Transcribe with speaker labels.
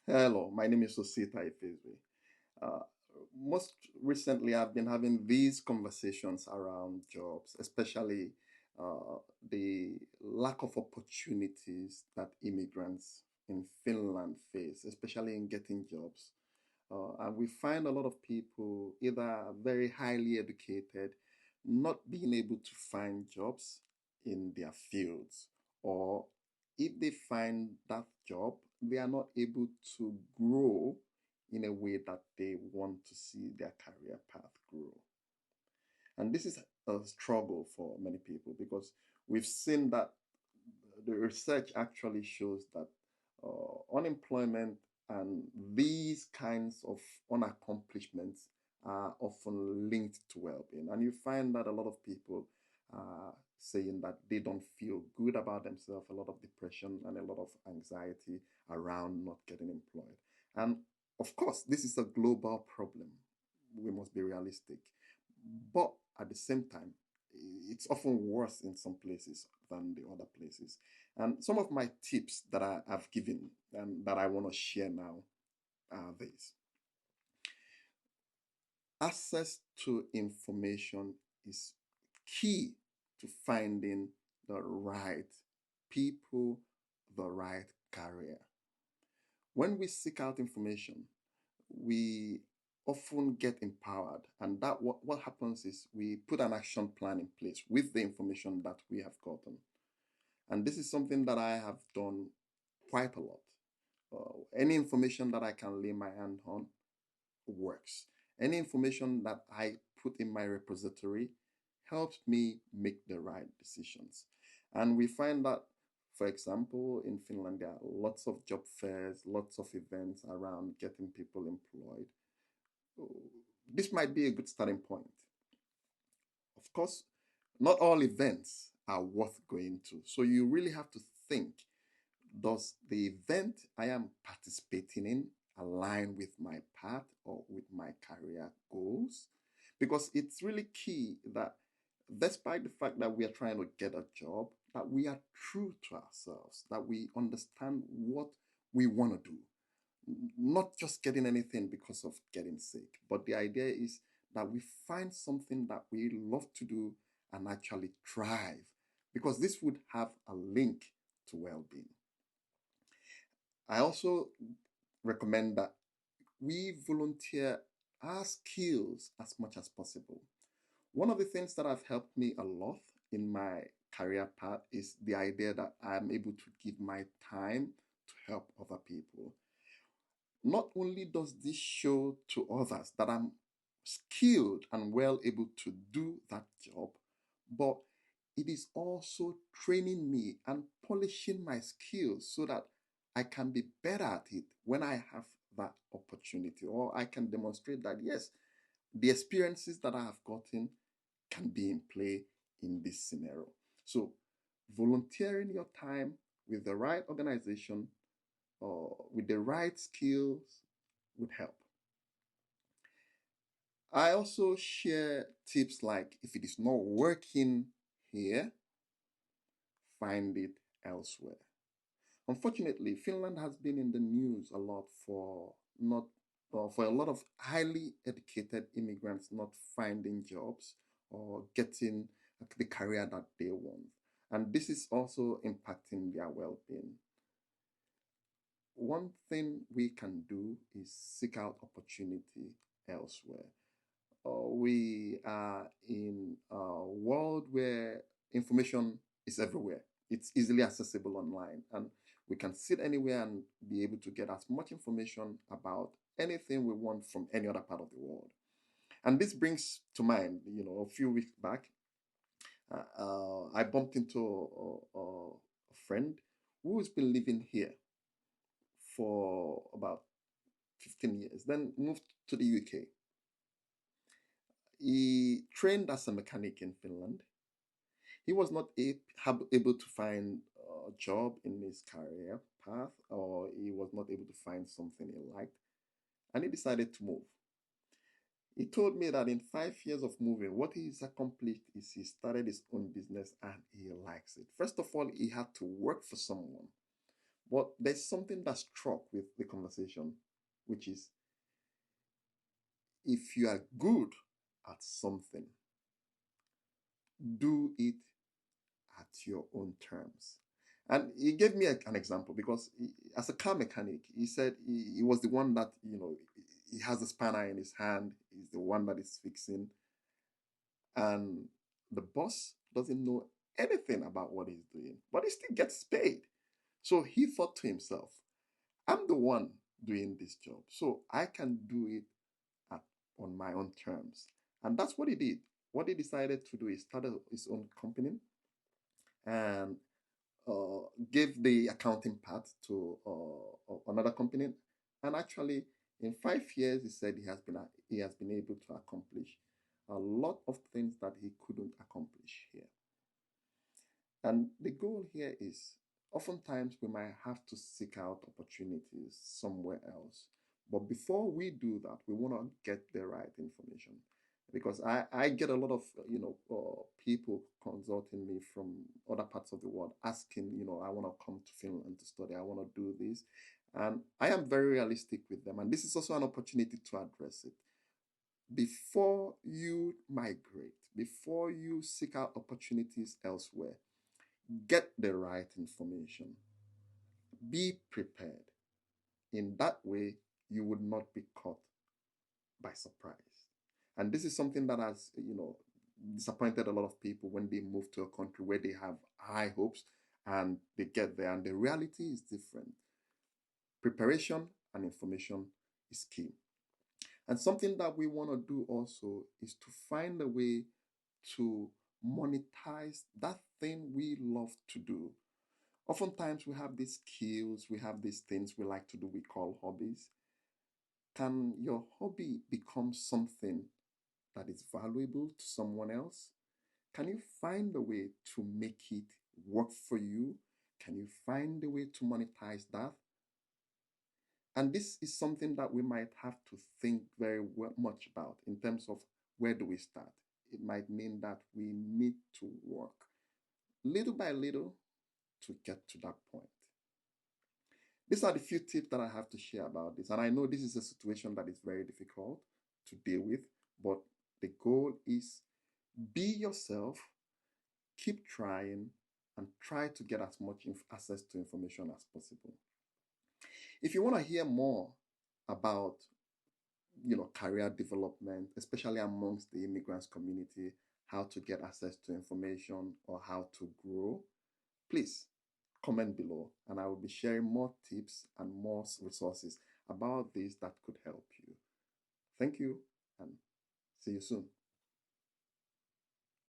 Speaker 1: Hello, my name is Osita Ifezwe. Uh, Most recently, I've been having these conversations around jobs, especially the lack of opportunities that immigrants in Finland face, especially in getting jobs. And we find a lot of people either very highly educated, not being able to find jobs in their fields, or if they find that job, they are not able to grow in a way that they want to see their career path grow. And this is a struggle for many people because we've seen that the research actually shows that unemployment and these kinds of unaccomplishments are often linked to well-being. And you find that a lot of people are saying that they don't feel good about themselves, a lot of depression and a lot of anxiety around not getting employed. And of course, this is a global problem. We must be realistic. But at the same time, it's often worse in some places than the other places. And some of my tips that I have given and that I want to share now are these. Access to information is key to finding the right people, the right career. When we seek out information, we often get empowered. And that what happens is we put an action plan in place with the information that we have gotten. And this is something that I have done quite a lot. Any information that I can lay my hand on works. Any information that I put in my repository helps me make the right decisions. And we find that, for example, in Finland, there are lots of job fairs, lots of events around getting people employed. This might be a good starting point. Of course, not all events are worth going to. So you really have to think, does the event I am participating in align with my path or with my career goals? Because it's really key that despite the fact that we are trying to get a job, that we are true to ourselves, that we understand what we want to do, not just getting anything because of getting sick. But the idea is that we find something that we love to do and actually thrive, because this would have a link to well being. I also recommend that we volunteer our skills as much as possible. One of the things that have helped me a lot in my career path is the idea that I'm able to give my time to help other people. Not only does this show to others that I'm skilled and well able to do that job, but it is also training me and polishing my skills so that I can be better at it when I have that opportunity, or I can demonstrate that, yes, the experiences that I have gotten can be in play in this scenario. So, volunteering your time with the right organization or with the right skills would help. I also share tips like, if it is not working here, find it elsewhere. Unfortunately, Finland has been in the news a lot for not for a lot of highly educated immigrants not finding jobs or getting the career that they want. And this is also impacting their well-being. One thing we can do is seek out opportunity elsewhere. We are in a world where information is everywhere. It's easily accessible online, and we can sit anywhere and be able to get as much information about anything we want from any other part of the world. And this brings to mind, a few weeks back, I bumped into a friend who's been living here for about 15 years, then moved to the UK. He trained as a mechanic in Finland. He was not able to find a job in his career path, or he was not able to find something he liked, and he decided to move. He told me that in 5 years of moving, what he's accomplished is he started his own business and he likes it. First of all, he had to work for someone, But there's something that struck with the conversation, which is if you are good at something, do it at your own terms. And he gave me an example because as a car mechanic, he said he was the one that, he has a spanner in his hand, he's the one that is fixing, and the boss doesn't know anything about what he's doing, but he still gets paid. So he thought to himself, I'm the one doing this job, so I can do it at, on my own terms. And that's what he did. What he decided to do is started his own company and gave the accounting part to another company. And actually, in 5 years, he said he has been able to accomplish a lot of things that he couldn't accomplish here. And the goal here is oftentimes we might have to seek out opportunities somewhere else. But before we do that, we want to get the right information. Because I get a lot of people consulting me from other parts of the world asking, I want to come to Finland to study, I want to do this. And I am very realistic with them. And this is also an opportunity to address it. Before you migrate, before you seek out opportunities elsewhere, get the right information. Be prepared. In that way, you would not be caught by surprise. And this is something that has, disappointed a lot of people when they move to a country where they have high hopes and they get there and the reality is different. Preparation and information is key. And something that we want to do also is to find a way to monetize that thing we love to do. Oftentimes we have these skills, we have these things we like to do, we call hobbies. Can your hobby become something that is valuable to someone else? Can you find a way to make it work for you? Can you find a way to monetize that? And this is something that we might have to think very much about in terms of where do we start. It might mean that we need to work little by little to get to that point. These are the few tips that I have to share about this. And I know this is a situation that is very difficult to deal with, but the goal is be yourself, keep trying, and try to get as much access to information as possible. If you want to hear more about career development, especially amongst the immigrants community, how to get access to information or how to grow, please comment below and I will be sharing more tips and more resources about this that could help you. Thank you and see you soon.